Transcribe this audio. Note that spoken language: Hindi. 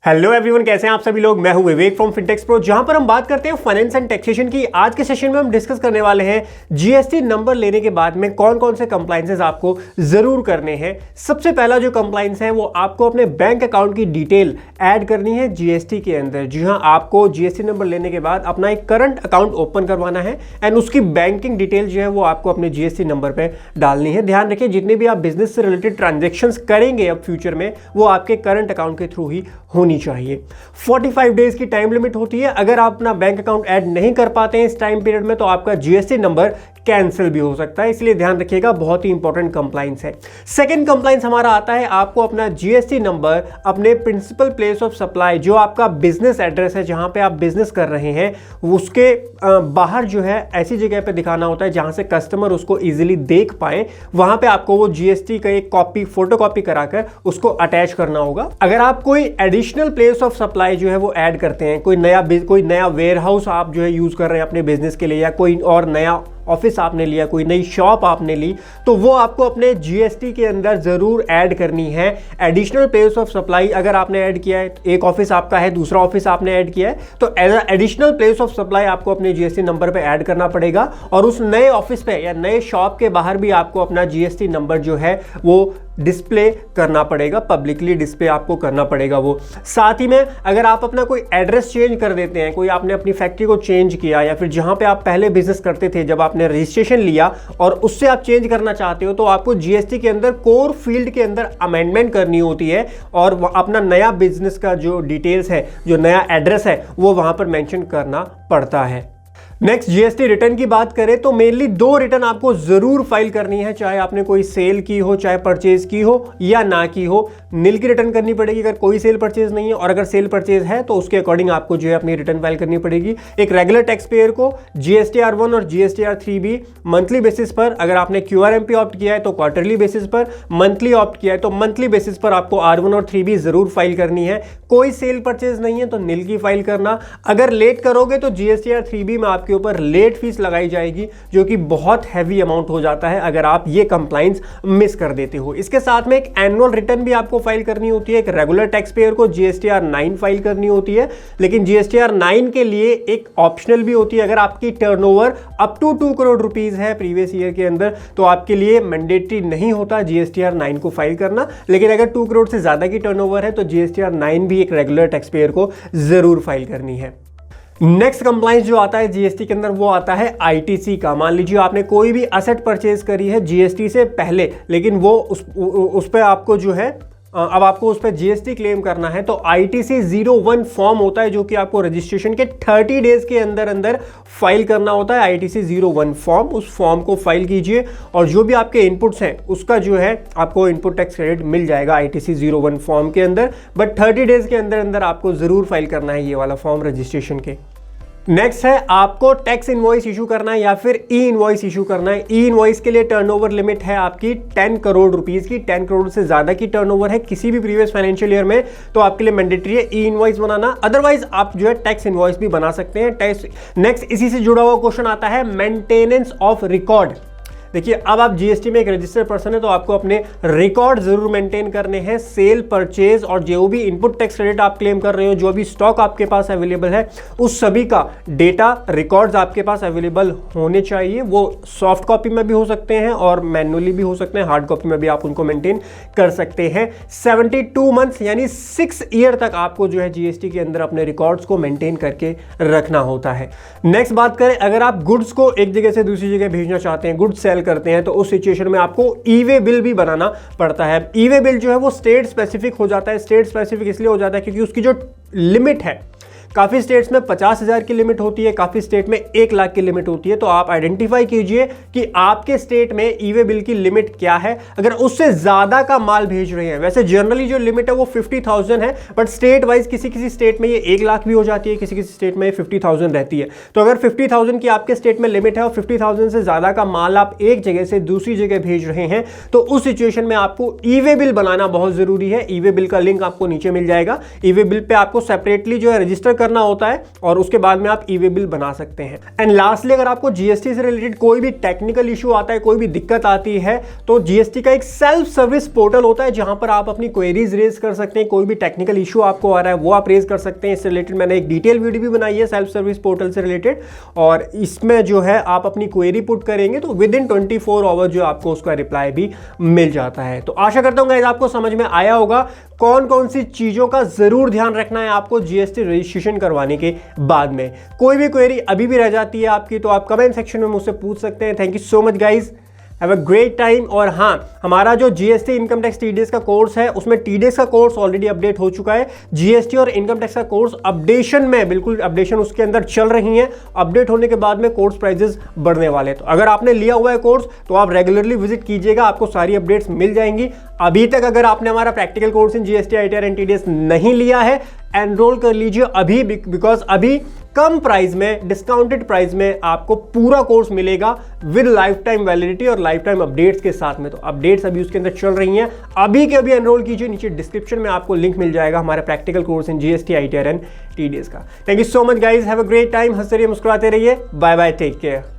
हेलो एवरीवन, कैसे हैं आप सभी लोग। मैं हूं विवेक फ्रॉम फिनटेक्स प्रो, जहां पर हम बात करते हैं फाइनेंस एंड टैक्सेशन की। आज के सेशन में हम डिस्कस करने वाले हैं जीएसटी नंबर लेने के बाद में कौन कौन से कंप्लायंसेस आपको जरूर करने हैं। सबसे पहला जो कंप्लायंस है वो आपको अपने बैंक अकाउंट की डिटेल ऐड करनी है जीएसटी के अंदर। जी हां, आपको जीएसटी नंबर लेने के बाद अपना एक करंट अकाउंट ओपन करवाना है एंड उसकी बैंकिंग डिटेल जो है वो आपको अपने जीएसटी नंबर पर डालनी है। ध्यान रखिए, जितने भी आप बिजनेस से रिलेटेड ट्रांजेक्शन्स करेंगे अब फ्यूचर में, वो आपके करंट अकाउंट के थ्रू ही होनी चाहिए। 45 डेज की टाइम लिमिट होती है। अगर आप अपना बैंक अकाउंट ऐड नहीं कर पाते हैं इस टाइम पीरियड में तो आपका जीएसटी नंबर कैंसिल भी हो सकता है, इसलिए ध्यान रखिएगा, बहुत ही इंपॉर्टेंट कंप्लायंस है। सेकंड कंप्लायंस हमारा आता है, आपको अपना जीएसटी नंबर अपने प्रिंसिपल प्लेस ऑफ सप्लाई, जो आपका बिजनेस एड्रेस है जहां पे आप बिजनेस कर रहे हैं, उसके बाहर जो है ऐसी जगह पे दिखाना होता है जहां से कस्टमर उसको इजीली देख पाए। वहां पे आपको वो जीएसटी का एक कॉपी, फोटोकॉपी कराकर उसको अटैच करना होगा। अगर आप कोई एडिशनल प्लेस ऑफ सप्लाई जो है वो ऐड करते हैं, कोई नया वेयर हाउस आप जो है यूज कर रहे हैं अपने बिजनेस के लिए, या कोई और नया ऑफिस आपने लिया, कोई नई शॉप आपने ली, तो वो आपको अपने जीएसटी के अंदर जरूर ऐड करनी है। एडिशनल प्लेस ऑफ सप्लाई अगर आपने ऐड किया है, एक ऑफिस आपका है, दूसरा ऑफिस आपने ऐड किया है, तो as additional place of supply आपको अपने जीएसटी नंबर पे ऐड करना पड़ेगा। और उस नए ऑफिस पे या नए शॉप के बाहर भी आपको अपना जीएसटी नंबर जो है वो डिस्प्ले करना पड़ेगा, पब्लिकली डिस्प्ले आपको करना पड़ेगा वो। साथ ही में अगर आप अपना कोई एड्रेस चेंज कर देते हैं, कोई आपने अपनी फैक्ट्री को चेंज किया, या फिर जहां पे आप पहले बिजनेस करते थे जब आपने रजिस्ट्रेशन लिया और उससे आप चेंज करना चाहते हो, तो आपको जीएसटी के अंदर कोर फील्ड के अंदर अमेंडमेंट करनी होती है और अपना नया बिजनेस का जो डिटेल्स है, जो नया एड्रेस है, वो वहां पर मेंशन करना पड़ता है। नेक्स्ट, जीएसटी रिटर्न की बात करें तो मेनली 2 रिटर्न आपको जरूर फाइल करनी है, चाहे आपने कोई सेल की हो, चाहे परचेज की हो या ना की हो। नील की रिटर्न करनी पड़ेगी अगर कोई सेल परचेज नहीं है, और अगर सेल परचेज है तो उसके अकॉर्डिंग आपको जो है अपनी रिटर्न फाइल करनी पड़ेगी। एक रेगुलर टैक्स पेयर को जीएसटीआर 1 और जीएसटीआर 3 भी मंथली बेसिस पर, अगर आपने क्यूआरएमपी ऑप्ट किया है तो क्वार्टरली बेसिस पर, मंथली ऑप्ट किया है तो मंथली बेसिस पर आपको R1 और 3 भी जरूर फाइल करनी है। कोई सेल परचेज नहीं है तो नील की फाइल करना। अगर लेट करोगे तो जीएसटीआर 3 में आपके ऊपर लेट फीस लगाई जाएगी, जो कि बहुत हैवी अमाउंट हो जाता है अगर आप ये कंप्लायंस मिस कर देते हो। इसके साथ में एक एनुअल रिटर्न भी आपको फाइल करनी होती है। एक रेगुलर टैक्स पेयर को जीएसटीआर 9 फाइल करनी होती है, लेकिन जीएसटीआर 9 के लिए एक ऑप्शनल भी होती है। अगर आपकी turnover up to 2 crore rupees है प्रीवियस ईयर के अंदर, तो आपके लिए मैंडेटरी नहीं होता जीएसटीआर 9 को फाइल करना, लेकिन अगर 2 करोड़ से ज्यादा की टर्नओवर है तो जीएसटीआर 9 भी एक रेगुलर टैक्स पेयर को जरूर फाइल करनी है। नेक्स्ट कंप्लायंस जो आता है जीएसटी के अंदर वो आता है आईटीसी का। मान लीजिए आपने कोई भी असेट परचेज करी है जीएसटी से पहले, लेकिन वो उस पर आपको जो है अब आपको उस पर जीएसटी क्लेम करना है, तो आईटीसी 01 फॉर्म होता है जो कि आपको रजिस्ट्रेशन के 30 डेज के अंदर अंदर फाइल करना होता है। आईटीसी 01 फॉर्म, उस फॉर्म को फाइल कीजिए और जो भी आपके इनपुट्स हैं उसका जो है आपको इनपुट टैक्स क्रेडिट मिल जाएगा आईटीसी 01 फॉर्म के अंदर। बट 30 डेज के अंदर अंदर आपको जरूर फाइल करना है ये वाला फॉर्म रजिस्ट्रेशन के। नेक्स्ट है, आपको टैक्स इनवॉइस इशू करना है या फिर ई इनवॉइस इशू करना है। ई इनवॉइस के लिए टर्नओवर लिमिट है आपकी 10 करोड़ रुपीस की। 10 करोड़ से ज्यादा की टर्नओवर है किसी भी प्रीवियस फाइनेंशियल ईयर में तो आपके लिए मैंडेटरी है ई इनवॉइस बनाना। अदरवाइज आप जो है टैक्स इनवॉइस भी बना सकते हैं। नेक्स्ट, इसी से जुड़ा हुआ क्वेश्चन आता है मेंटेनेंस ऑफ रिकॉर्ड। देखिए, अब आप जीएसटी में एक रजिस्टर्ड पर्सन है तो आपको अपने रिकॉर्ड जरूर मेंटेन करने हैं। सेल, परचेज और जो भी इनपुट टैक्स क्रेडिट आप क्लेम कर रहे हो, जो भी स्टॉक आपके पास अवेलेबल है, उस सभी का डेटा रिकॉर्ड्स आपके पास अवेलेबल होने चाहिए। वो सॉफ्ट कॉपी में भी हो सकते हैं और मैनुअली भी हो सकते हैं, हार्ड कॉपी में भी आप उनको मेंटेन कर सकते हैं। 72 मंथ्स यानी 6 ईयर तक आपको जो है जीएसटी के अंदर अपने रिकॉर्ड्स को मेंटेन करके रखना होता है। नेक्स्ट बात करें, अगर आप गुड्स को एक जगह से दूसरी जगह भेजना चाहते हैं, गुड्स सेल करते हैं, तो उस सिचुएशन में आपको ई वे बिल भी बनाना पड़ता है। ई वे बिल जो है वो स्टेट स्पेसिफिक हो जाता है। स्टेट स्पेसिफिक इसलिए हो जाता है क्योंकि उसकी जो लिमिट है, काफ़ी स्टेट्स में 50,000 की लिमिट होती है, काफ़ी स्टेट में 1 लाख की लिमिट होती है। तो आप आइडेंटिफाई कीजिए कि आपके स्टेट में ई वे बिल की लिमिट क्या है। अगर उससे ज़्यादा का माल भेज रहे हैं, वैसे जनरली जो लिमिट है वो 50,000 है, बट स्टेट वाइज किसी किसी स्टेट में ये 1 लाख भी हो जाती है, किसी किसी स्टेट में 50,000 रहती है। तो अगर 50,000 की आपके स्टेट में लिमिट है और 50,000 से ज़्यादा का माल आप एक जगह से दूसरी जगह भेज रहे हैं, तो उस सिचुएशन में आपको ई वे बिल बनाना बहुत ज़रूरी है। ई वे बिल का लिंक आपको नीचे मिल जाएगा। ई वे बिल पे आपको सेपरेटली जो है रजिस्टर करना होता है और उसके बाद में आप ई-वे बिल बना सकते हैं। एंड लास्टली अगर आपको जीएसटी से रिलेटेड कोई भी टेक्निकल इशू आता है, कोई भी दिक्कत आती है, तो जीएसटी का एक सेल्फ सर्विस पोर्टल होता है जहां पर आप अपनी क्वेरीज रेज कर सकते हैं। कोई भी टेक्निकल इशू आपको आ रहा है वो आप रेज कर सकते हैं। इससे रिलेटेड मैंने एक डिटेल वीडियो भी बनाई है सेल्फ सर्विस पोर्टल से रिलेटेड, और इसमें जो है आप अपनी क्वेरी पुट करेंगे तो विद इन 24 आवर जो आपको उसका रिप्लाई भी मिल जाता है। तो आशा करता हूं गाइस आपको समझ में आया होगा कौन कौन सी चीजों का जरूर ध्यान रखना है आपको जीएसटी रजिस्ट्रेशन करवाने के बाद में। कोई भी क्वेरी अभी भी रह जाती है आपकी तो आप कमेंट सेक्शन में मुझसे पूछ सकते हैं। Thank you so much guys, have a great time. और हाँ, हमारा जो जीएसटी इनकम टैक्स टीडीएस का कोर्स है उसमें टीडीएस का कोर्स ऑलरेडी अपडेट हो चुका है। जीएसटी और इनकम टैक्स का कोर्स अपडेशन में, बिल्कुल अपडेशन उसके अंदर चल रही है। अपडेट होने के बाद में कोर्स प्राइजेस बढ़ने वाले हैं। तो अगर आपने लिया हुआ है कोर्स तो आप रेगुलरली विजिट कीजिएगा, आपको सारी अपडेट्स मिल जाएंगी। अभी तक अगर आपने हमारा practical course in GST ITR and TDS नहीं लिया है, एनरोल कर लीजिए अभी, बिकॉज अभी कम प्राइस में, डिस्काउंटेड प्राइस में आपको पूरा कोर्स मिलेगा विद लाइफ टाइम वैलिडिटी और लाइफ टाइम अपडेट्स के साथ में। तो अपडेट्स अभी उसके अंदर चल रही हैं, अभी के अभी एनरोल कीजिए। नीचे डिस्क्रिप्शन में आपको लिंक मिल जाएगा हमारे practical course in GST ITR and TDS का। Thank you so much guys, have a great time. हंसते रहिए, मुस्कुराते रहिए। Bye bye, take care.